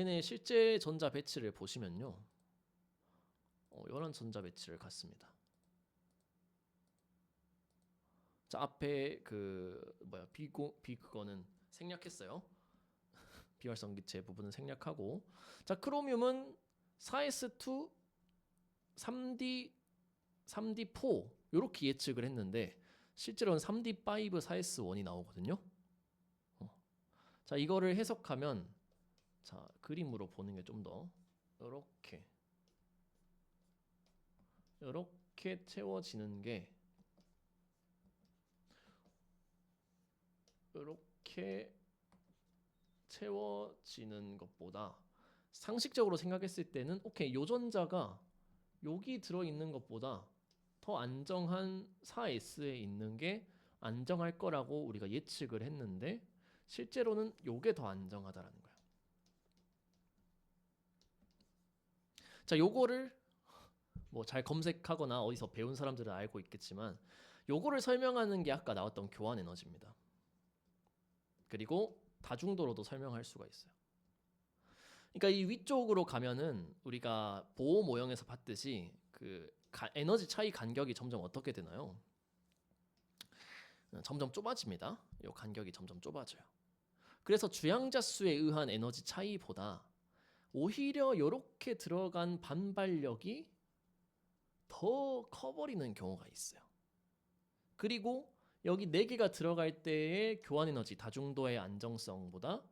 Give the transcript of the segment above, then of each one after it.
얘네 실제 전자 배치를 보시면요, 이런 전자 배치를 갖습니다. 자, 앞에 그거는 생략했어요. 비활성 기체 부분은 생략하고, 자, 크로뮴은 4s2 3d4 이렇게 예측을 했는데 실제로는 3d5 4s1이 나오거든요. 자, 이거를 해석하면, 자, 그림으로 보는 게 좀 더 이렇게 채워지는 게, 이렇게 채워지는 것보다 상식적으로 생각했을 때는 오케이, 요 전자가 여기 들어있는 것보다 더 안정한 4S에 있는 게 안정할 거라고 우리가 예측을 했는데 실제로는 요게 더 안정하다라는 거예요. 자, 요거를 뭐 잘 검색하거나 어디서 배운 사람들은 알고 있겠지만 요거를 설명하는 게 아까 나왔던 교환 에너지입니다. 그리고 다중도로도 설명할 수가 있어요. 그러니까 이 위쪽으로 가면은 우리가 보호 모형에서 봤듯이 그 에너지 차이 간격이 점점 어떻게 되나요? 점점 좁아집니다. 이 간격이 점점 좁아져요. 그래서 주양자 수에 의한 에너지 차이보다 오히려 이렇게 들어간 반발력이 더 커버리는 경우가 있어요. 그리고 여기 4개가 들어갈 때의 교환 에너지 다중도의 안정성보다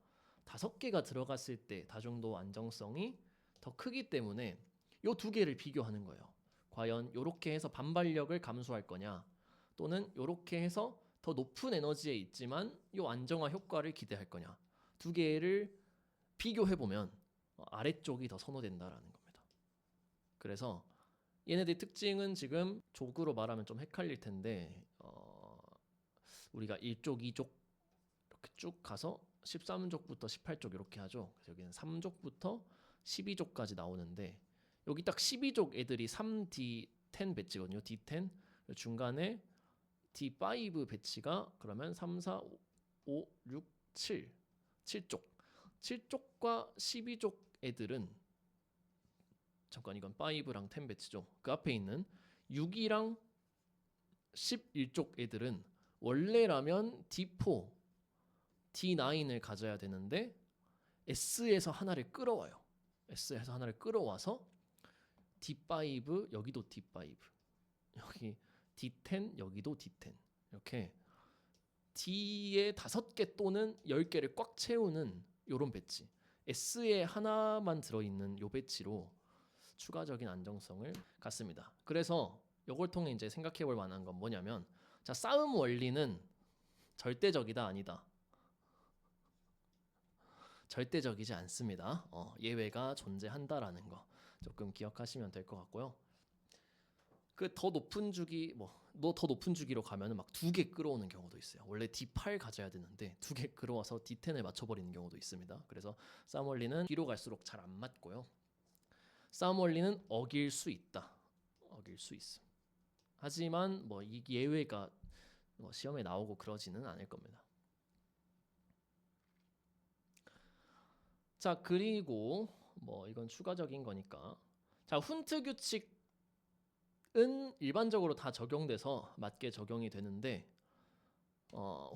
5개가 들어갔을 때 다중도 안정성이 더 크기 때문에 이 2개를 비교하는 거예요. 과연 이렇게 해서 반발력을 감소할 거냐, 또는 이렇게 해서 더 높은 에너지에 있지만 이 안정화 효과를 기대할 거냐, 2개를 비교해보면 아래쪽이 더 선호된다라는 겁니다. 그래서 얘네들의 특징은 지금 족으로 말하면 좀 헷갈릴 텐데 우리가 1족, 2족 이렇게 쭉 가서 13족부터 18족 이렇게 하죠. 그래서 여기는 3족부터 12족까지 나오는데 여기 딱 12족 애들이 3D10 배치거든요. D10 중간에 D5 배치가 그러면 3, 4, 5, 6, 7 7족 7족과 12족 애들은, 잠깐 이건 5랑 10 배치죠. 그 앞에 있는 6이랑 11족 애들은 원래라면 D4, D9을 가져야 되는데 S에서 하나를 끌어와요. S에서 하나를 끌어와서 D5, 여기도 D5, 여기 D10, 여기도 D10, 이렇게 D의 5개 또는 10개를 꽉 채우는 요런 배치, S에 하나만 들어있는 요 배치로 추가적인 안정성을 갖습니다. 그래서 이걸 통해 이제 생각해 볼 만한 건 뭐냐면, 자, 싸움 원리는 절대적이다 아니다. 절대적이지 않습니다. 예외가 존재한다라는 거 조금 기억하시면 될 것 같고요. 그 더 높은 주기, 더 높은 주기로 가면은 막 2개 끌어오는 경우도 있어요. 원래 D8 가져야 되는데 2개 끌어와서 D10을 맞춰버리는 경우도 있습니다. 그래서 싸움 원리는 뒤로 갈수록 잘 안 맞고요. 싸움 원리는 어길 수 있다. 어길 수 있음. 하지만 이 예외가 시험에 나오고 그러지는 않을 겁니다. 자, 그리고 이건 추가적인 거니까, 자, 훈트 규칙은 일반적으로 다 적용돼서 맞게 적용이 되는데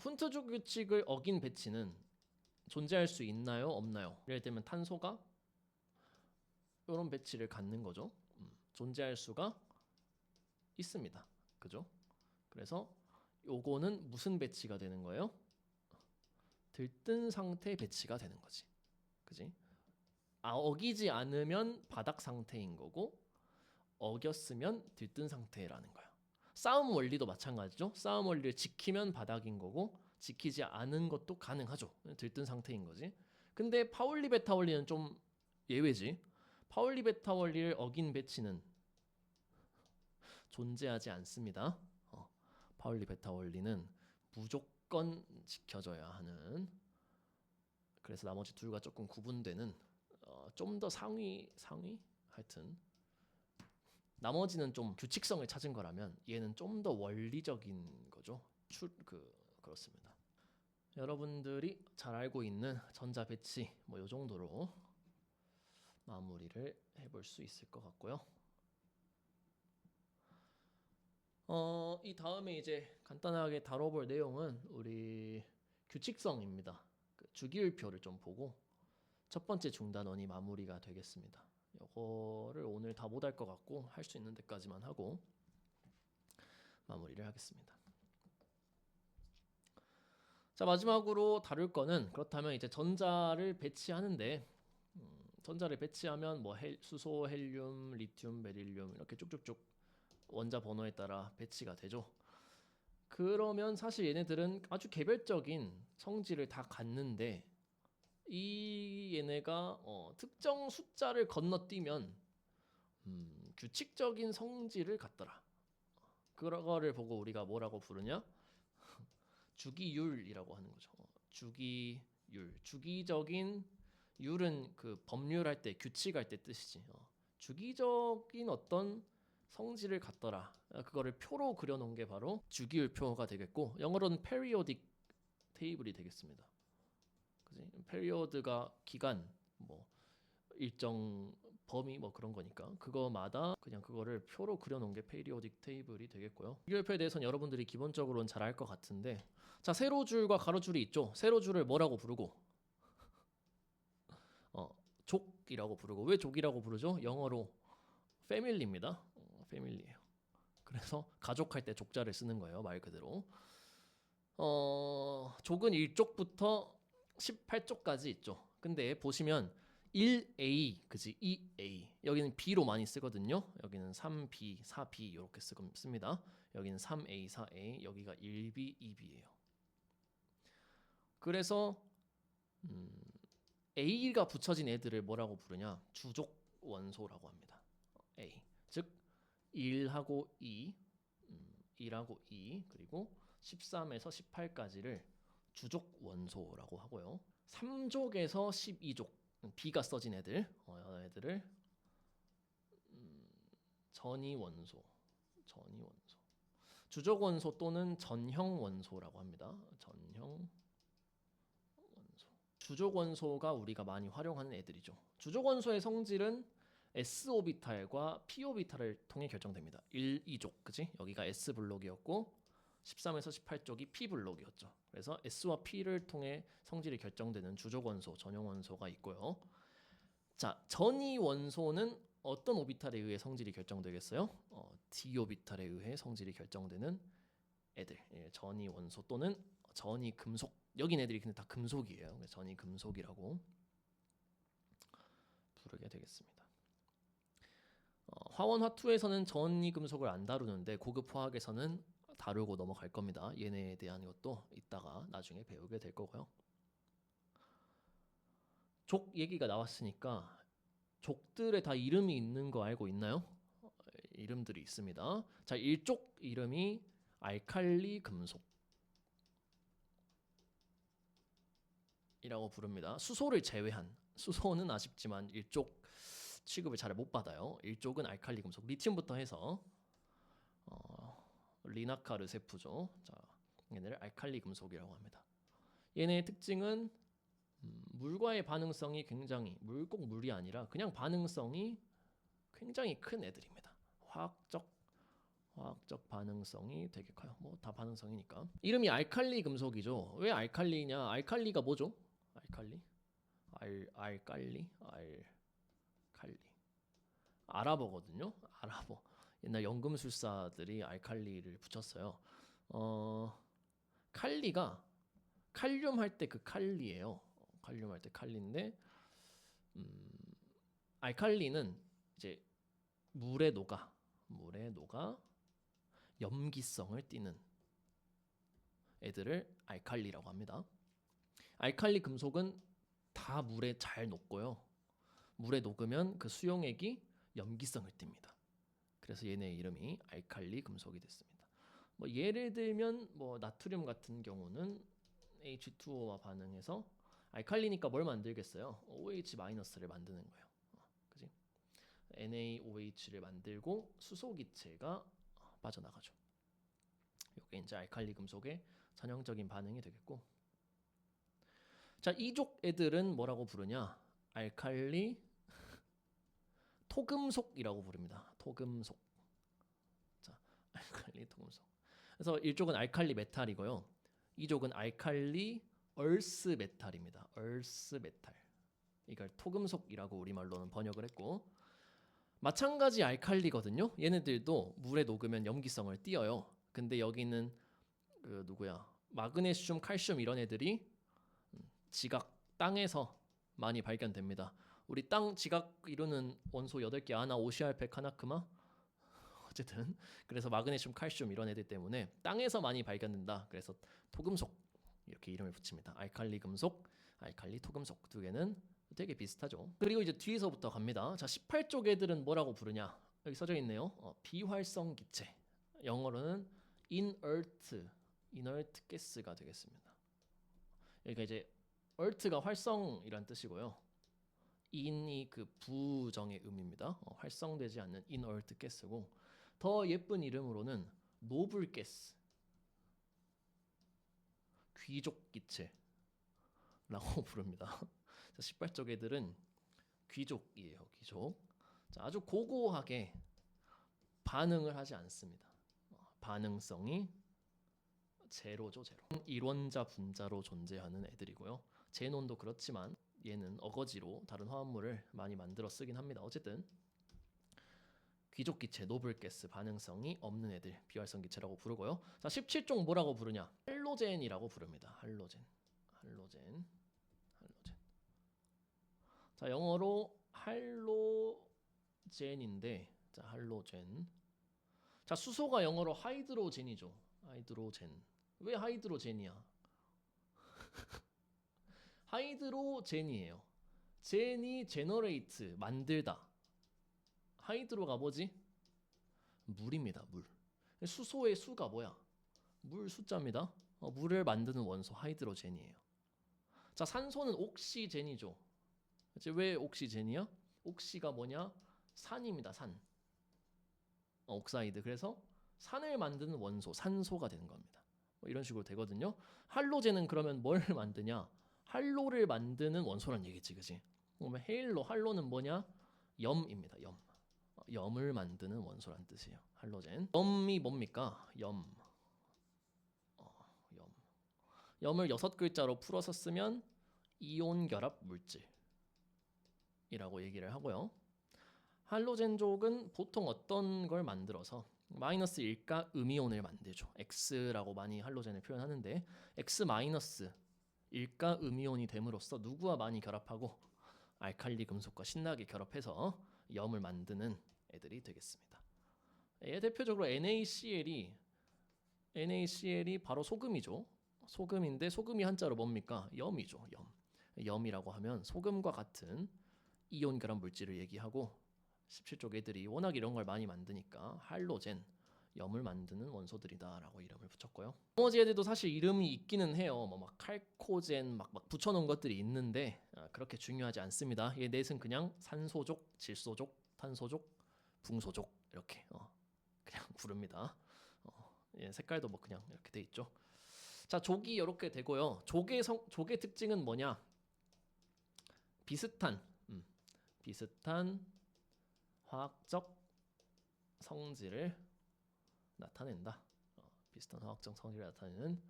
훈트 규칙을 어긴 배치는 존재할 수 있나요? 없나요? 예를 들면 탄소가 이런 배치를 갖는 거죠. 존재할 수가 있습니다. 그죠? 그래서 요거는 무슨 배치가 되는 거예요? 들뜬 상태 배치가 되는 거지. 그지? 어기지 않으면 바닥 상태인 거고 어겼으면 들뜬 상태라는 거야. 싸움 원리도 마찬가지죠. 싸움 원리를 지키면 바닥인 거고 지키지 않은 것도 가능하죠. 들뜬 상태인 거지. 근데 파울리 베타 원리는 좀 예외지. 파울리 베타 원리를 어긴 배치는 존재하지 않습니다. 파울리 베타 원리는 무조건 지켜져야 하는, 그래서 나머지 둘과 조금 구분되는 좀 더 상위 하여튼 나머지는 좀 규칙성을 찾은 거라면 얘는 좀 더 원리적인 거죠. 그렇습니다. 여러분들이 잘 알고 있는 전자 배치 요 정도로 마무리를 해볼 수 있을 것 같고요. 이 다음에 이제 간단하게 다뤄볼 내용은 우리 규칙성입니다. 그 주기율표를 좀 보고 첫 번째 중단원이 마무리가 되겠습니다. 이거를 오늘 다 못할 것 같고 할 수 있는 데까지만 하고 마무리를 하겠습니다. 자, 마지막으로 다룰 거는 그렇다면 이제 전자를 배치하는데 전자를 배치하면 뭐 수소, 헬륨, 리튬, 베릴륨 이렇게 쭉쭉쭉 원자 번호에 따라 배치가 되죠. 그러면 사실 얘네들은 아주 개별적인 성질을 다 갖는데 이 얘네가 특정 숫자를 건너뛰면 규칙적인 성질을 갖더라. 그거를 보고 우리가 뭐라고 부르냐? 주기율이라고 하는 거죠. 주기율, 주기적인 율은 그 법률할 때, 규칙할 때 뜻이지. 주기적인 어떤 성질을 갖더라. 그거를 표로 그려놓은 게 바로 주기율표가 되겠고, 영어로는 periodic table이 되겠습니다. 그지? period가 기간, 뭐 일정 범위 뭐 그런 거니까 그거마다 그냥 그거를 표로 그려놓은 게 periodic table이 되겠고요. 주기율표에 대해서는 여러분들이 기본적으로는 잘 알 것 같은데, 자, 세로줄과 가로줄이 있죠. 세로줄을 뭐라고 부르고? 족이라고 부르고. 왜 족이라고 부르죠? 영어로 family입니다. family예요. 그래서 가족할 때 족자를 쓰는 거예요, 말 그대로. 족은 1족부터 18족까지 있죠. 근데 보시면 1A, 그지? 2A. 여기는 B로 많이 쓰거든요. 여기는 3B, 4B 이렇게 씁니다. 여기는 3A, 4A, 여기가 1B, 2B예요. 그래서 A가 붙여진 애들을 뭐라고 부르냐? 주족 원소라고 합니다. A. 즉 1하고 2, 1하고 2, 그리고 13에서 18까지를 주족 원소라고 하고요. 3족에서 12족, B가 써진 애들, 애들을 전이 원소, 주족 원소 또는 전형 원소라고 합니다. 전형 원소. 주족 원소가 우리가 많이 활용하는 애들이죠. 주족 원소의 성질은 S 오비탈과 P 오비탈을 통해 결정됩니다. 1, 2족, 그지? 여기가 S 블록이었고 13에서 18쪽이 P 블록이었죠. 그래서 S와 P를 통해 성질이 결정되는 주족 원소, 전형 원소가 있고요. 자, 전이 원소는 어떤 오비탈에 의해 성질이 결정되겠어요? D 오비탈에 의해 성질이 결정되는 애들. 전이 원소 또는 전이 금속. 여긴 애들이 근데 다 금속이에요. 그래서 전이 금속이라고 부르게 되겠습니다. 화원 화투에서는 전이 금속을 안 다루는데 고급 화학에서는 다루고 넘어갈 겁니다. 얘네에 대한 것도 이따가 나중에 배우게 될 거고요. 족 얘기가 나왔으니까 족들에 다 이름이 있는 거 알고 있나요? 이름들이 있습니다. 자, 1족 이름이 알칼리 금속 이라고 부릅니다. 수소를 제외한, 수소는 아쉽지만 1족 취급을 잘 못 받아요. 1족은 알칼리 금속, 리튬부터 해서 리나카 르세프죠. 자, 얘네를 알칼리 금속이라고 합니다. 얘네의 특징은 물과의 반응성이 굉장히, 꼭 물이 아니라 그냥 반응성이 굉장히 큰 애들입니다. 화학적 반응성이 되게 커요. 뭐 다 반응성이니까. 이름이 알칼리 금속이죠. 왜 알칼리냐? 알칼리가 뭐죠? 알칼리. 아랍어거든요. 아랍어. 옛날 연금술사들이 알칼리를 붙였어요. 칼리가 칼륨 할 때 그 칼리예요. 칼륨 할 때 칼리인데 알칼리는 이제 물에 녹아 염기성을 띠는 애들을 알칼리라고 합니다. 알칼리 금속은 다 물에 잘 녹고요. 물에 녹으면 그 수용액이 염기성을 띱니다. 그래서 얘네의 이름이 알칼리 금속이 됐습니다. 뭐 예를 들면 뭐 나트륨 같은 경우는 H2O와 반응해서 알칼리니까 뭘 만들겠어요? OH-를 만드는 거예요. 그지? NaOH를 만들고 수소기체가 빠져나가죠. 이게 이제 알칼리 금속의 전형적인 반응이 되겠고, 자, 이족 애들은 뭐라고 부르냐? 알칼리 토금속이라고 부릅니다. 토금속. 자, 알칼리 토금속. 그래서 이쪽은 알칼리 메탈이고요. 이쪽은 알칼리 얼스 메탈입니다. 얼스 메탈. 이걸 토금속이라고 우리말로는 번역을 했고, 마찬가지 알칼리거든요. 얘네들도 물에 녹으면 염기성을 띠어요. 근데 여기는 그 누구야? 마그네슘, 칼슘 이런 애들이 지각 땅에서 많이 발견됩니다. 우리 땅 지각 이루는 원소 8개 아나 오시알펙 하나크마 어쨌든 그래서 마그네슘, 칼슘 이런 애들 때문에 땅에서 많이 발견된다. 그래서 토금속 이렇게 이름을 붙입니다. 알칼리 금속, 알칼리 토금속 두 개는 되게 비슷하죠. 그리고 이제 뒤에서부터 갑니다. 자, 18쪽 애들은 뭐라고 부르냐? 여기 써져 있네요. 비활성 기체. 영어로는 inert gas가 되겠습니다. 여기가 이제 earth가 활성이란 뜻이고요. in이 그 부정의 의미입니다. 활성되지 않는 inert gas고, 더 예쁜 이름으로는 노블 가스, 귀족 기체라고 부릅니다. 18쪽 애들은 귀족이에요. 귀족. 자, 아주 고고하게 반응을 하지 않습니다. 반응성이 제로죠. 제로. 일원자 분자로 존재하는 애들이고요. 제논도 그렇지만 얘는 어거지로 다른 화합물을 많이 만들어 쓰긴 합니다. 어쨌든 귀족 기체, 노블 가스, 반응성이 없는 애들 비활성 기체라고 부르고요. 자, 17종 뭐라고 부르냐? 할로젠이라고 부릅니다. 할로젠. 자, 영어로 할로젠인데, 자, 할로젠. 자, 수소가 영어로 하이드로젠이죠. 하이드로젠. 왜 하이드로젠이야? 하이드로젠이에요. 젠이 제너레이트, 만들다. 하이드로가 뭐지? 물입니다. 물. 수소의 수가 뭐야? 물 숫자입니다. 물을 만드는 원소 하이드로젠이에요. 자, 산소는 옥시젠이죠. 왜 옥시젠이야? 옥시가 뭐냐? 산입니다. 산. 옥사이드. 그래서 산을 만드는 원소, 산소가 되는 겁니다. 이런 식으로 되거든요. 할로젠은 그러면 뭘 만드냐? 할로를 만드는 원소란 얘기지, 그지? 그러면 헤일로, 할로는 뭐냐? 염입니다. 염을 만드는 원소란 뜻이에요. 할로젠. 염이 뭡니까? 염을 6글자로 풀어서 쓰면 이온 결합 물질이라고 얘기를 하고요. 할로젠족은 보통 어떤 걸 만들어서 마이너스 1가 음이온을 만들죠. X라고 많이 할로젠을 표현하는데, X 마이너스 1가 음이온이 됨으로써 누구와 많이 결합하고 알칼리 금속과 신나게 결합해서 염을 만드는 애들이 되겠습니다. 대표적으로 NaCl이 바로 소금이죠. 소금인데 소금이 한자로 뭡니까? 염이죠. 염이라고 하면 소금과 같은 이온 결합 물질을 얘기하고, 17쪽 애들이 워낙 이런 걸 많이 만드니까 할로젠, 염을 만드는 원소들이다라고 이름을 붙였고요. 나머지 애들도 사실 이름이 있기는 해요. 막 칼코젠 막 붙여놓은 것들이 있는데 그렇게 중요하지 않습니다. 얘 넷은 그냥 산소족, 질소족, 탄소족, 붕소족 이렇게 그냥 부릅니다. 얘 색깔도 뭐 그냥 이렇게 돼 있죠. 자, 족이 이렇게 되고요. 족의 특징은 뭐냐? 비슷한 화학적 성질을 나타낸다. 비슷한 화학적 성질을 나타내는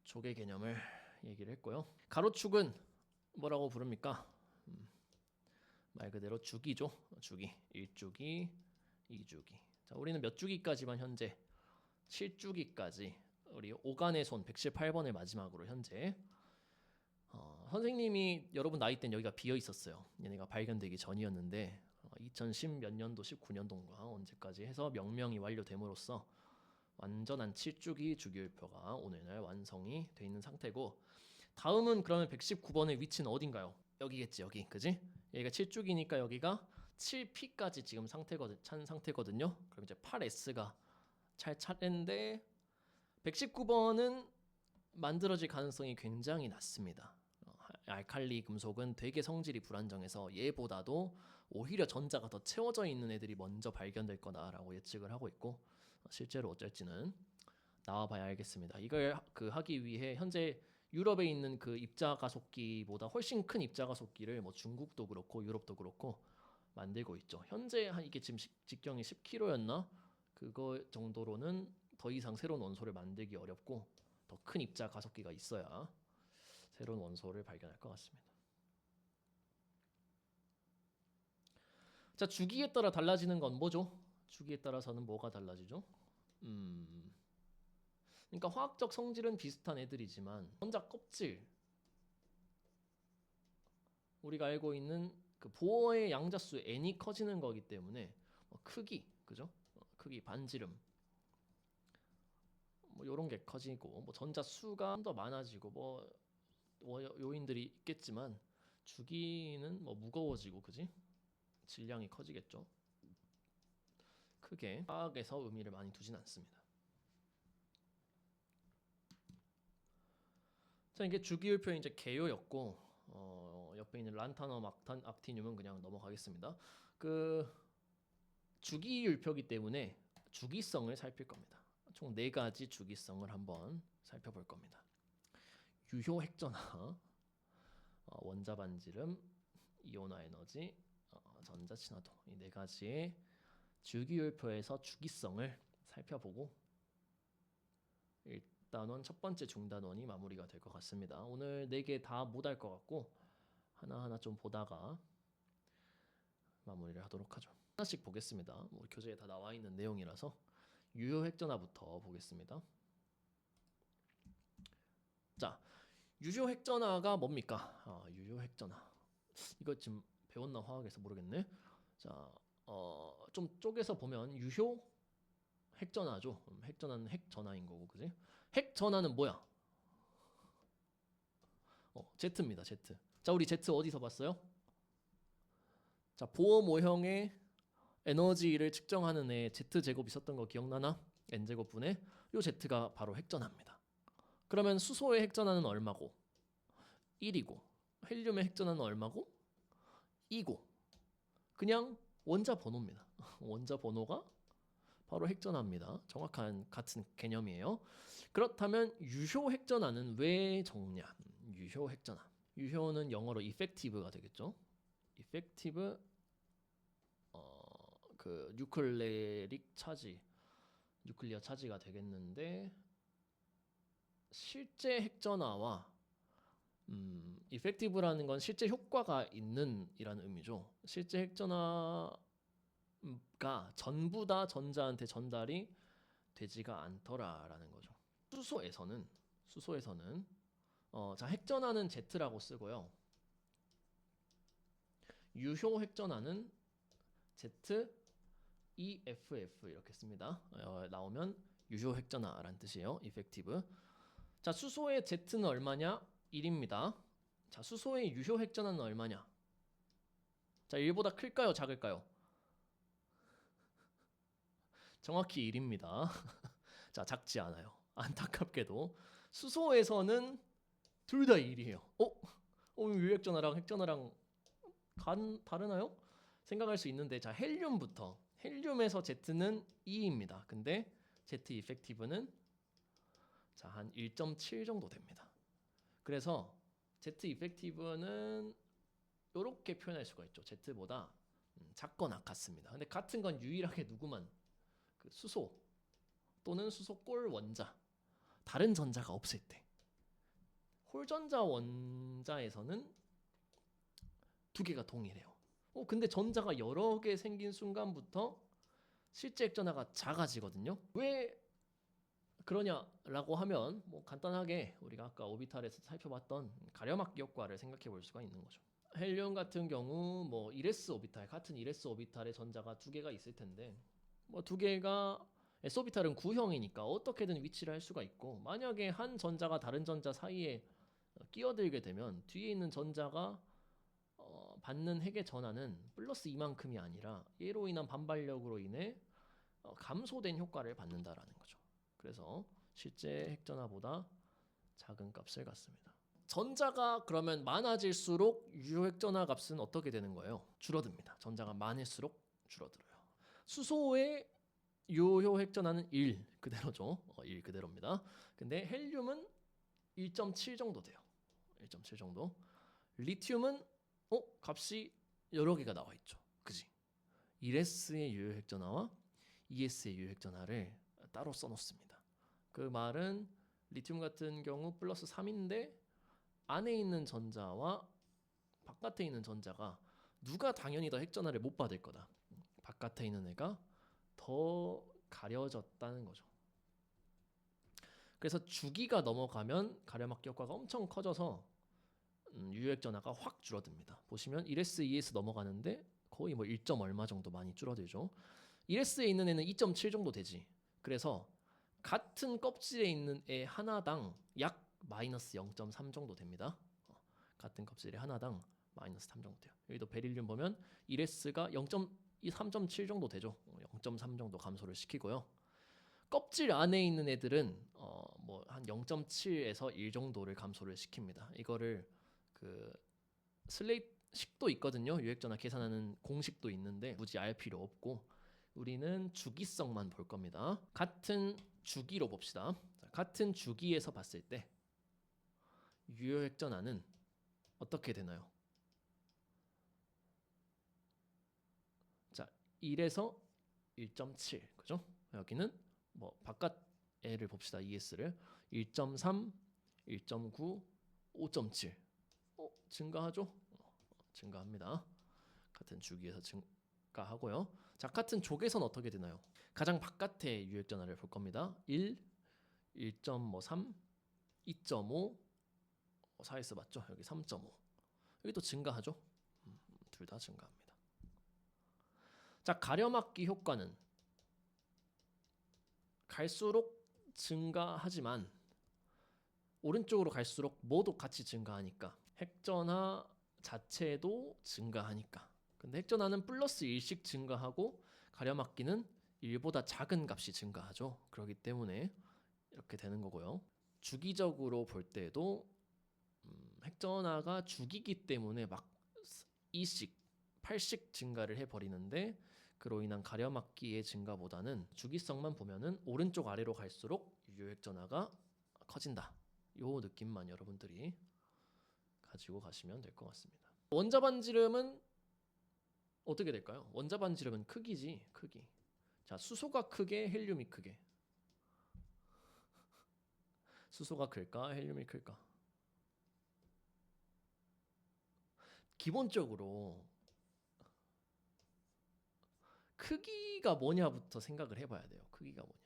족의 개념을 얘기를 했고요. 가로축은 뭐라고 부릅니까? 말 그대로 주기죠. 주기. 1주기, 2주기. 자, 우리는 몇 주기까지만 현재 7주기까지 우리 오간의 손 118번을 마지막으로 현재 선생님이 여러분 나이 땐 여기가 비어 있었어요. 얘네가 발견되기 전이었는데 2010 몇 년도 19년도인가 언제까지 해서 명명이 완료됨으로써 완전한 7주기 주기율표가 오늘날 완성이 돼 있는 상태고, 다음은 그러면 119번의 위치는 어딘가요? 여기겠지. 여기. 그지? 여기가 7주기니까 여기가 7P까지 지금 찬 상태거든요. 그럼 이제 8S가 찰 차례인데 119번은 만들어질 가능성이 굉장히 낮습니다. 알칼리 금속은 되게 성질이 불안정해서 얘보다도 오히려 전자가 더 채워져 있는 애들이 먼저 발견될 거다라고 예측을 하고 있고, 실제로 어쩔지는 나와봐야 알겠습니다. 이걸 하기 위해 현재 유럽에 있는 그 입자 가속기보다 훨씬 큰 입자 가속기를 뭐 중국도 그렇고 유럽도 그렇고 만들고 있죠. 현재 한 이게 지금 직경이 10kg였나? 그거 정도로는 더 이상 새로운 원소를 만들기 어렵고 더 큰 입자 가속기가 있어야 새로운 원소를 발견할 것 같습니다. 자, 주기에 따라 달라지는 건 뭐죠? 주기에 따라서는 뭐가 달라지죠? 그러니까 화학적 성질은 비슷한 애들이지만 전자 껍질, 우리가 알고 있는 그 보어의 양자수 n이 커지는 거기 때문에 크기, 그죠? 크기, 반지름 뭐 이런 게 커지고 뭐 전자 수가 좀 더 많아지고 뭐 요인들이 있겠지만 주기는 뭐 무거워지고, 그지? 질량이 커지겠죠. 크게 화학에서 의미를 많이 두진 않습니다. 자, 이게 주기율표 이제 개요였고 옆에 있는 란타넘, 악티늄은 그냥 넘어가겠습니다. 그 주기율표기 때문에 주기성을 살필 겁니다. 총 4가지 주기성을 한번 살펴볼 겁니다. 유효 핵전화, 원자 반지름, 이온화 에너지, 전자 친화도, 이 4가지의 주기율표에서 주기성을 살펴보고 일단은 첫 번째 중단원이 마무리가 될 것 같습니다. 오늘 4개 다 못할 것 같고 하나하나 좀 보다가 마무리를 하도록 하죠. 하나씩 보겠습니다. 우리 교재에 다 나와 있는 내용이라서 유효 핵전화부터 보겠습니다. 자, 유효 핵전화가 뭡니까? 유효 핵전화. 이거 지금 배웠나 화학에서 모르겠네. 자, 좀 쪼개서 보면 유효 핵전화죠. 핵전화는 핵전화인 거고, 그지? 핵전화는 뭐야? Z입니다. Z. 자, 우리 Z 어디서 봤어요? 자, 보어 모형의 에너지를 측정하는 애 Z제곱 있었던 거 기억나나? N제곱분의 요 Z가 바로 핵전화입니다. 그러면 수소의 핵전화는 얼마고? 1이고 헬륨의 핵전화는 얼마고? 2고 그냥 원자 번호입니다. 원자 번호가 바로 핵전화입니다. 정확한 같은 개념이에요. 그렇다면 유효 핵전화는 왜 적냐? 유효 핵전화. 유효는 영어로 effective가 되겠죠. effective 그 뉴클레릭 차지, 뉴클리어 차지가 되겠는데 실제 핵전화와 effective라는 건 실제 효과가 있는 이라는 의미죠. 실제 핵전화가 전부 다 전자한테 전달이 되지가 않더라라는 거죠. 수소에서는 자, 핵전화는 Z라고 쓰고요. 유효 핵전화는 ZEFF 이렇게 씁니다. 나오면 유효 핵전화라는 뜻이에요. effective. 자, 수소의 Z는 얼마냐? 1입니다. 자, 수소의 유효 핵전화는 얼마냐? 자, 1보다 클까요? 작을까요? 정확히 1입니다. 자, 작지 않아요. 안타깝게도 수소에서는 둘 다 1이에요. 유효 핵전화랑 핵전화랑 다르나요? 생각할 수 있는데, 자, 헬륨부터 헬륨에서 Z는 2입니다. 근데 Z effective는 자, 한 1.7 정도 됩니다. 그래서 Z effective는 이렇게 표현할 수가 있죠. Z보다 작거나 같습니다. 근데 같은 건 유일하게 누구만? 그 수소 또는 수소골 원자, 다른 전자가 없을 때. 홀전자 원자에서는 두 개가 동일해요. 근데 전자가 여러 개 생긴 순간부터 실제 핵전화가 작아지거든요. 왜 그러냐라고 하면 뭐 간단하게 우리가 아까 오비탈에서 살펴봤던 가려막기 효과를 생각해 볼 수가 있는 거죠. 헬륨 같은 경우 뭐 1s 오비탈, 같은 1s 오비탈의 전자가 두 개가 있을 텐데 뭐 두 개가 s 오비탈은 구형이니까 어떻게든 위치를 할 수가 있고, 만약에 한 전자가 다른 전자 사이에 끼어들게 되면 뒤에 있는 전자가 받는 핵의 전하는 플러스 이만큼이 아니라 얘로 인한 반발력으로 인해 감소된 효과를 받는다라는 거죠. 그래서 실제 핵전화보다 작은 값을 갖습니다. 전자가 그러면 많아질수록 유효 핵전화 값은 어떻게 되는 거예요? 줄어듭니다. 전자가 많을수록 줄어들어요. 수소의 유효 핵전화는 1 그대로죠. 1 그대로입니다. 근데 헬륨은 1.7 정도 돼요. 1.7 정도. 리튬은 값이 여러 개가 나와 있죠. 그지? 1s의 유효핵전화와 2s의 유효핵전화를 따로 써놓습니다. 그 말은 리튬 같은 경우 플러스 3인데 안에 있는 전자와 바깥에 있는 전자가 누가 당연히 더 핵전화를 못 받을 거다. 바깥에 있는 애가 더 가려졌다는 거죠. 그래서 주기가 넘어가면 가려막기 효과가 엄청 커져서 유효핵전화가 확 줄어듭니다. 보시면 1s, 2s 넘어가는데 거의 뭐 1점 얼마 정도 많이 줄어들죠. 1s에 있는 애는 2.7 정도 되지. 그래서 같은 껍질에 있는 애 하나당 약 마이너스 0.3 정도 됩니다. 같은 껍질에 하나당 마이너스 3 정도 돼요. 여기도 베릴륨 보면 1s가 3.7 정도 되죠. 0.3 정도 감소를 시키고요. 껍질 안에 있는 애들은 뭐 한 0.7에서 1 정도를 감소를 시킵니다. 이거를 그 슬레이트식도 있거든요. 유핵전화 계산하는 공식도 있는데 굳이 알 필요 없고 우리는 주기성만 볼 겁니다. 같은 주기로 봅시다. 같은 주기에서 봤을 때 유효핵전화는 어떻게 되나요? 자, 1에서 1.7 그죠? 여기는 뭐 바깥 애를 봅시다. ES를 1.3, 1.9, 5.7 증가하죠? 증가합니다. 같은 주기에서 증가하고요. 자, 같은 족에서는 어떻게 되나요? 가장 바깥의 유핵전화를 볼 겁니다. 1, 1.3, 2.5, 4s 맞죠? 여기 3.5 여기 또 증가하죠? 둘 다 증가합니다. 자, 가려막기 효과는 갈수록 증가하지만 오른쪽으로 갈수록 모두 같이 증가하니까 핵전화 자체도 증가하니까 근데 핵전화는 플러스 1씩 증가하고 가려막기는 1보다 작은 값이 증가하죠. 그렇기 때문에 이렇게 되는 거고요. 주기적으로 볼 때도 핵전화가 주기기 때문에 막 2씩 8씩 증가를 해버리는데 그로 인한 가려막기의 증가보다는 주기성만 보면은 오른쪽 아래로 갈수록 유효핵전화가 커진다. 요 느낌만 여러분들이 가지고 가시면 될 것 같습니다. 원자 반지름은 어떻게 될까요? 원자 반지름은 크기지, 크기. 자, 수소가 크게, 헬륨이 크게. 수소가 클까, 헬륨이 클까? 기본적으로 크기가 뭐냐부터 생각을 해봐야 돼요. 크기가 뭐냐.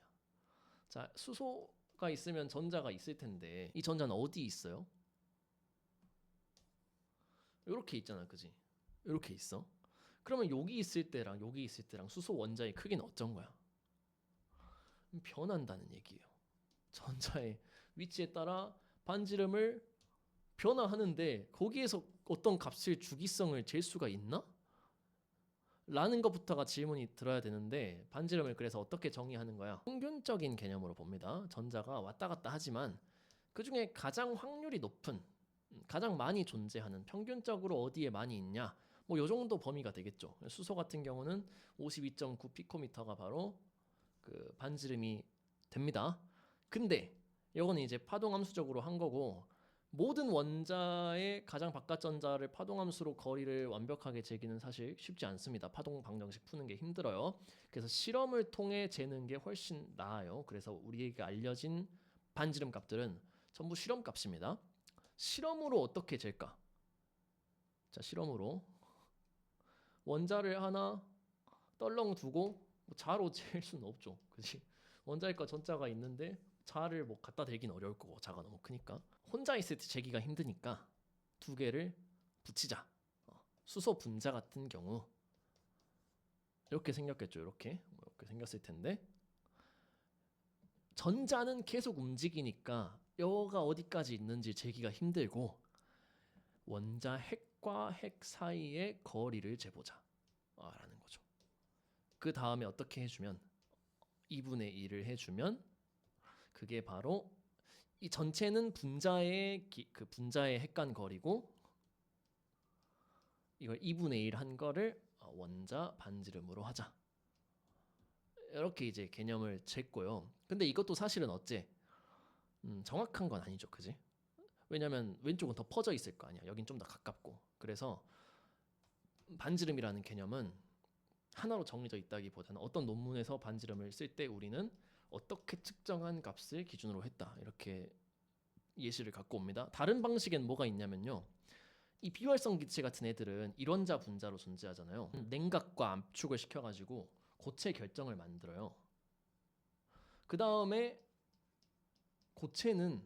자, 수소가 있으면 전자가 있을 텐데 이 전자는 어디 있어요? 이렇게 있잖아, 그지? 이렇게 있어. 그러면 여기 있을 때랑 여기 있을 때랑 수소 원자의 크기는 어쩐 거야? 변한다는 얘기예요. 전자의 위치에 따라 반지름을 변화하는데 거기에서 어떤 값을 주기성을 잴 수가 있나? 라는 것부터가 질문이 들어야 되는데 반지름을 그래서 어떻게 정의하는 거야? 평균적인 개념으로 봅니다. 전자가 왔다 갔다 하지만 그 중에 가장 확률이 높은 가장 많이 존재하는 평균적으로 어디에 많이 있냐 뭐 요 정도 범위가 되겠죠. 수소 같은 경우는 52.9 피코미터가 바로 그 반지름이 됩니다. 근데 이거는 이제 파동함수적으로 한 거고 모든 원자의 가장 바깥 전자를 파동함수로 거리를 완벽하게 재기는 사실 쉽지 않습니다. 파동 방정식 푸는 게 힘들어요. 그래서 실험을 통해 재는 게 훨씬 나아요. 그래서 우리에게 알려진 반지름 값들은 전부 실험 값입니다. 실험으로 어떻게 잴까? 자, 실험으로 원자를 하나 떨렁 두고 자로 잴 수는 없죠. 그렇지? 원자일과 전자가 있는데 자를 뭐 갖다 대긴 어려울 거고 자가 너무 크니까 혼자 있을 때 재기가 힘드니까 두 개를 붙이자. 수소 분자 같은 경우 이렇게 생겼겠죠. 이렇게 생겼을 텐데 전자는 계속 움직이니까 여가 어디까지 있는지 재기가 힘들고 원자 핵과 핵 사이의 거리를 재보자 라는 거죠. 그 다음에 어떻게 해주면 2분의 1을 해주면 그게 바로 이 전체는 분자의 그 분자의 핵간 거리고 이걸 2분의 1 한 거를 원자 반지름으로 하자. 이렇게 이제 개념을 쟀고요. 근데 이것도 사실은 어째 정확한 건 아니죠, 그지? 왜냐면 왼쪽은 더 퍼져 있을 거 아니야. 여긴 좀 더 가깝고. 그래서 반지름이라는 개념은 하나로 정해져 있다기보다는 어떤 논문에서 반지름을 쓸 때 우리는 어떻게 측정한 값을 기준으로 했다, 이렇게 예시를 갖고 옵니다. 다른 방식엔 뭐가 있냐면요, 이 비활성 기체 같은 애들은 일원자 분자로 존재하잖아요. 냉각과 압축을 시켜가지고 고체 결정을 만들어요. 그 다음에 고체는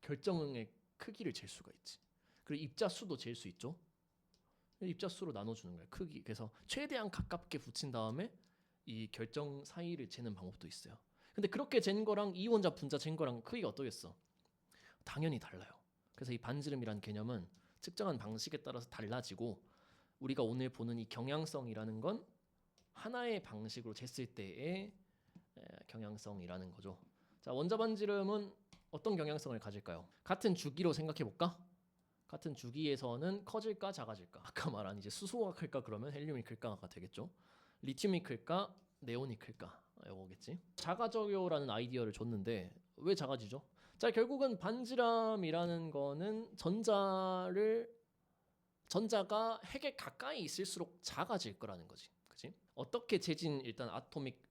결정의 크기를 잴 수가 있지. 그리고 입자수도 잴 수 있죠. 입자수로 나눠주는 거예요, 크기. 그래서 최대한 가깝게 붙인 다음에 이 결정 사이를 재는 방법도 있어요. 근데 그렇게 잰 거랑 이원자 분자 잰 거랑 크기가 어떠겠어? 당연히 달라요. 그래서 이 반지름이라는 개념은 측정한 방식에 따라서 달라지고, 우리가 오늘 보는 이 경향성이라는 건 하나의 방식으로 쟀을 때의 경향성이라는 거죠. 자, 원자 반지름은 어떤 경향성을 가질까요? 같은 주기로 생각해 볼까? 같은 주기에서는 커질까 작아질까? 아까 말한 이제 수소가 클까, 그러면 헬륨이 클까가 되겠죠. 리튬이 클까 네온이 클까, 이거겠지. 작아져요라는 아이디어를 줬는데 왜 작아지죠? 자, 결국은 반지름이라는 거는 전자가 핵에 가까이 있을수록 작아질 거라는 거지. 그치? 어떻게 재진 일단 아토믹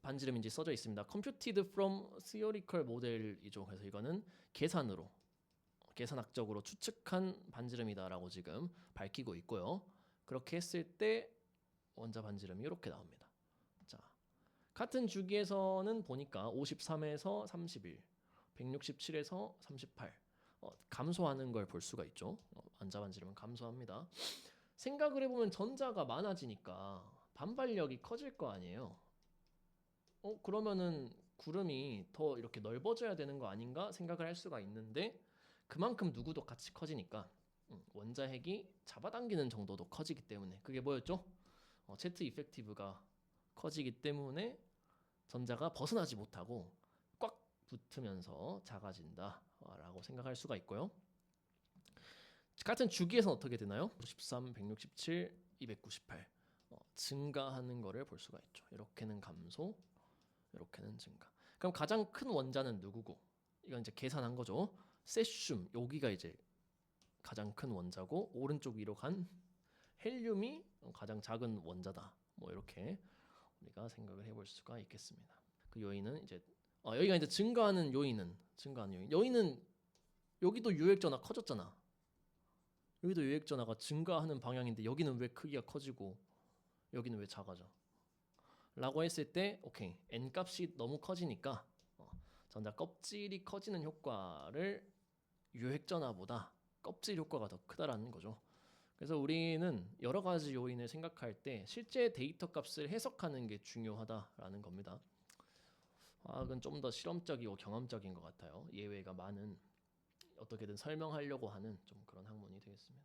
반지름인지 써져 있습니다. Computed from theoretical model이죠. 그래서 이거는 계산학적으로 추측한 반지름이다라고 지금 밝히고 있고요. 그렇게 했을 때 원자 반지름이 이렇게 나옵니다. 자, 같은 주기에서는 보니까 53에서 31, 167에서 38 감소하는 걸 볼 수가 있죠. 원자 반지름은 감소합니다. 생각을 해보면 전자가 많아지니까 반발력이 커질 거 아니에요. 그러면은 구름이 더 이렇게 넓어져야 되는 거 아닌가 생각을 할 수가 있는데, 그만큼 누구도 같이 커지니까 원자핵이 잡아당기는 정도도 커지기 때문에, 그게 뭐였죠? Z 이펙티브가 커지기 때문에 전자가 벗어나지 못하고 꽉 붙으면서 작아진다라고 생각할 수가 있고요. 같은 주기에서는 어떻게 되나요? 93, 167, 298 증가하는 거를 볼 수가 있죠. 이렇게는 감소, 이렇게는 증가. 그럼 가장 큰 원자는 누구고? 이건 이제 계산한 거죠. 세슘, 여기가 이제 가장 큰 원자고, 오른쪽 위로 간 헬륨이 가장 작은 원자다. 뭐 이렇게 우리가 생각을 해볼 수가 있겠습니다. 그 요인은 이제 여기가 이제 증가하는 요인은 여기는 여기도 유액전화 커졌잖아. 여기도 유액전화가 증가하는 방향인데 여기는 왜 크기가 커지고 여기는 왜 작아져? 라고 했을 때 오케이, n 값이 너무 커지니까 전자 껍질이 커지는 효과를 유핵전화보다 껍질 효과가 더 크다라는 거죠. 그래서 우리는 여러 가지 요인을 생각할 때 실제 데이터 값을 해석하는 게 중요하다라는 겁니다. 과학은 좀 더 실험적이고 경험적인 것 같아요. 예외가 많은, 어떻게든 설명하려고 하는 좀 그런 학문이 되겠습니다.